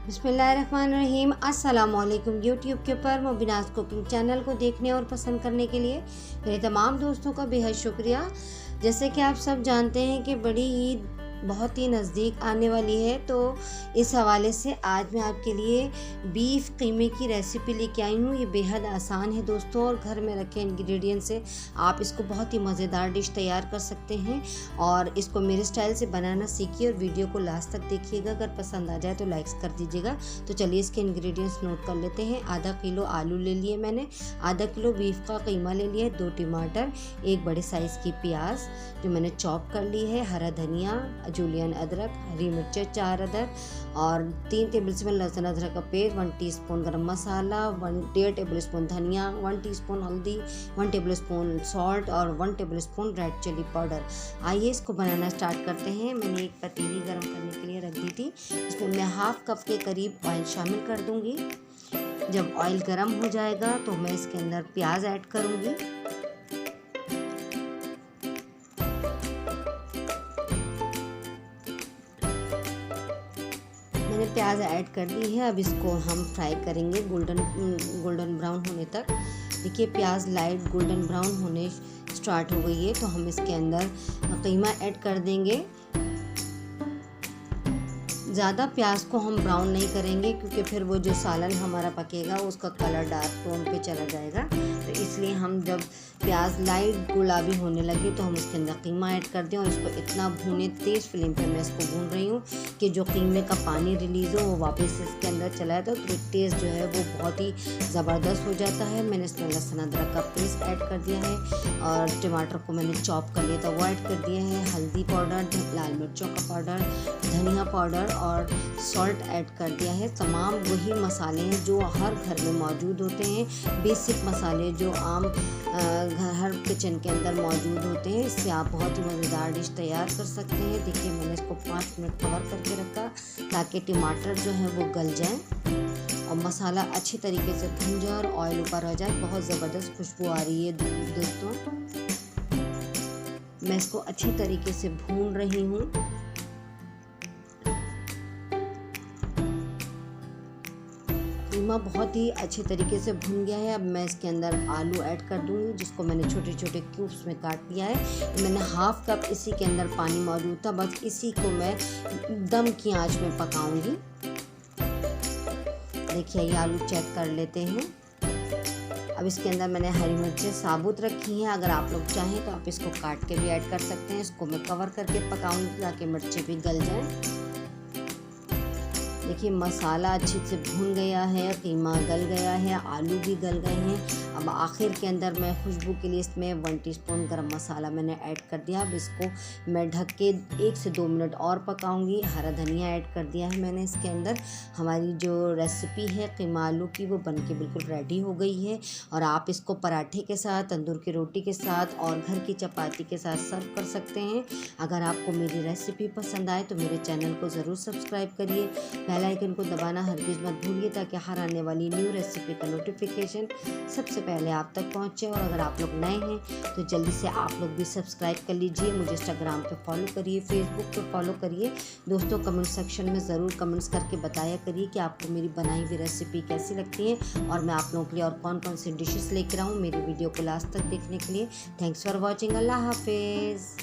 बिस्मिल्लाहिर्रहमानिर्रहीम। अस्सलामुअलैकुम। यूट्यूब के ऊपर मुबीनाज़ कुकिंग चैनल को देखने और पसंद करने के लिए मेरे तमाम दोस्तों का बेहद शुक्रिया। जैसे कि आप सब जानते हैं कि बड़ी ईद बहुत ही नज़दीक आने वाली है, तो इस हवाले से आज मैं आपके लिए बीफ कीमे की रेसिपी लेके आई हूँ। ये बेहद आसान है दोस्तों, और घर में रखे इंग्रेडिएंट से आप इसको बहुत ही मज़ेदार डिश तैयार कर सकते हैं। और इसको मेरे स्टाइल से बनाना सीखिए और वीडियो को लास्ट तक देखिएगा। अगर पसंद आ जाए तो लाइक्स कर दीजिएगा। तो चलिए इसके इंग्रेडिएंट्स नोट कर लेते हैं। आधा किलो आलू ले लिए मैंने, आधा किलो बीफ का कीमा ले लिया, 2 टमाटर, 1 बड़े साइज़ की प्याज जो मैंने चॉप कर ली है, हरा धनिया, जूलियन अदरक, हरी मिर्चें 4 अदर, और 3 टेबलस्पून लहसुन अदरक का पेस्ट, 1 टीस्पून गरम मसाला, 1.5 टेबलस्पून धनिया, 1 टीस्पून हल्दी, 1 टेबलस्पून सॉल्ट और 1 टेबलस्पून रेड चिली पाउडर। आइए इसको बनाना स्टार्ट करते हैं। मैंने एक पतीली गर्म करने के लिए रख दी थी, इसमें मैं हाफ कप के करीब ऑयल शामिल कर दूंगी। जब ऑयल गर्म हो जाएगा तो मैं इसके अंदर प्याज ऐड करूंगी। मैंने प्याज ऐड कर दी है। अब इसको हम फ्राई करेंगे गोल्डन ब्राउन होने तक। देखिए प्याज लाइट गोल्डन ब्राउन होने स्टार्ट हो गई है, तो हम इसके अंदर कीमा ऐड कर देंगे। ज़्यादा प्याज को हम ब्राउन नहीं करेंगे, क्योंकि फिर वो जो सालन हमारा पकेगा उसका कलर डार्क टोन पे चला जाएगा। तो इसलिए हम जब प्याज लाइट गुलाबी होने लगे तो हम उसके अंदर कीमा ऐड कर दें, और इसको इतना भूने, तेज़ फ्लेम पे मैं इसको भून रही हूँ कि जो कीमे का पानी रिलीज़ हो वो वापस इसके अंदर चला जाता है, तो टेस्ट जो है वो बहुत ही ज़बरदस्त हो जाता है। मैंने इसमें लहसुन अदरक का पेस्ट ऐड कर दिया है, और टमाटर को मैंने चॉप कर लिया था वो ऐड कर दिया है, हल्दी पाउडर, लाल मिर्चों का पाउडर, धनिया पाउडर और सॉल्ट ऐड कर दिया है। तमाम वही मसाले हैं जो हर घर में मौजूद होते हैं, बेसिक मसाले जो आम हर किचन के अंदर मौजूद होते हैं। इससे आप बहुत ही मज़ेदार डिश तैयार कर सकते हैं। देखिए मैंने इसको 5 मिनट कवर करके रखा ताकि टमाटर जो है वो गल जाए और मसाला अच्छी तरीके से भुन जाए और ऑयल ऊपर आ जाए। बहुत ज़बरदस्त खुशबू आ रही है दोस्तों। मैं इसको अच्छी तरीके से भून रही हूँ। कीमा बहुत ही अच्छे तरीके से भुन गया है। अब मैं इसके अंदर आलू ऐड कर दूंगी, जिसको मैंने छोटे छोटे क्यूब्स में काट लिया है। मैंने हाफ कप इसी के अंदर पानी मौजूद था, बस इसी को मैं दम की आंच में पकाऊंगी। देखिए ये आलू चेक कर लेते हैं। अब इसके अंदर मैंने हरी मिर्चें साबुत रखी हैं, अगर आप लोग चाहें तो आप इसको काट के भी ऐड कर सकते हैं। इसको मैं कवर करके पकाऊंगी ताकि मिर्चें भी गल जाएं। देखिए मसाला अच्छे से भुन गया है, कीमा गल गया है, आलू भी गल गए हैं। अब आखिर के अंदर मैं खुशबू के लिए इसमें 1 टीस्पून गरम मसाला मैंने ऐड कर दिया। अब इसको मैं ढक के 1 से 2 मिनट और पकाऊंगी। हरा धनिया ऐड कर दिया है मैंने इसके अंदर। हमारी जो रेसिपी है कीमा आलू की वो बन के बिल्कुल रेडी हो गई है, और आप इसको पराठे के साथ, तंदूर की रोटी के साथ और घर की चपाती के साथ सर्व कर सकते हैं। अगर आपको मेरी रेसिपी पसंद आए तो मेरे चैनल को ज़रूर सब्सक्राइब करिए, बेल आइकन को दबाना हरगिज़ मत भूलिए, ताकि हर आने वाली न्यू रेसिपी का नोटिफिकेशन सबसे पहले आप तक पहुंचे। और अगर आप लोग नए हैं तो जल्दी से आप लोग भी सब्सक्राइब कर लीजिए। मुझे इंस्टाग्राम पे फॉलो करिए, फेसबुक पे फॉलो करिए। दोस्तों कमेंट सेक्शन में ज़रूर कमेंट्स करके बताया करिए कि आपको मेरी बनाई हुई रेसिपी कैसी लगती है, और मैं आप लोगों के लिए और कौन कौन सी डिशेस लेकर आऊँ। मेरी वीडियो को लास्ट तक देखने के लिए थैंक्स फॉर वॉचिंग। अल्लाह हाफिज़।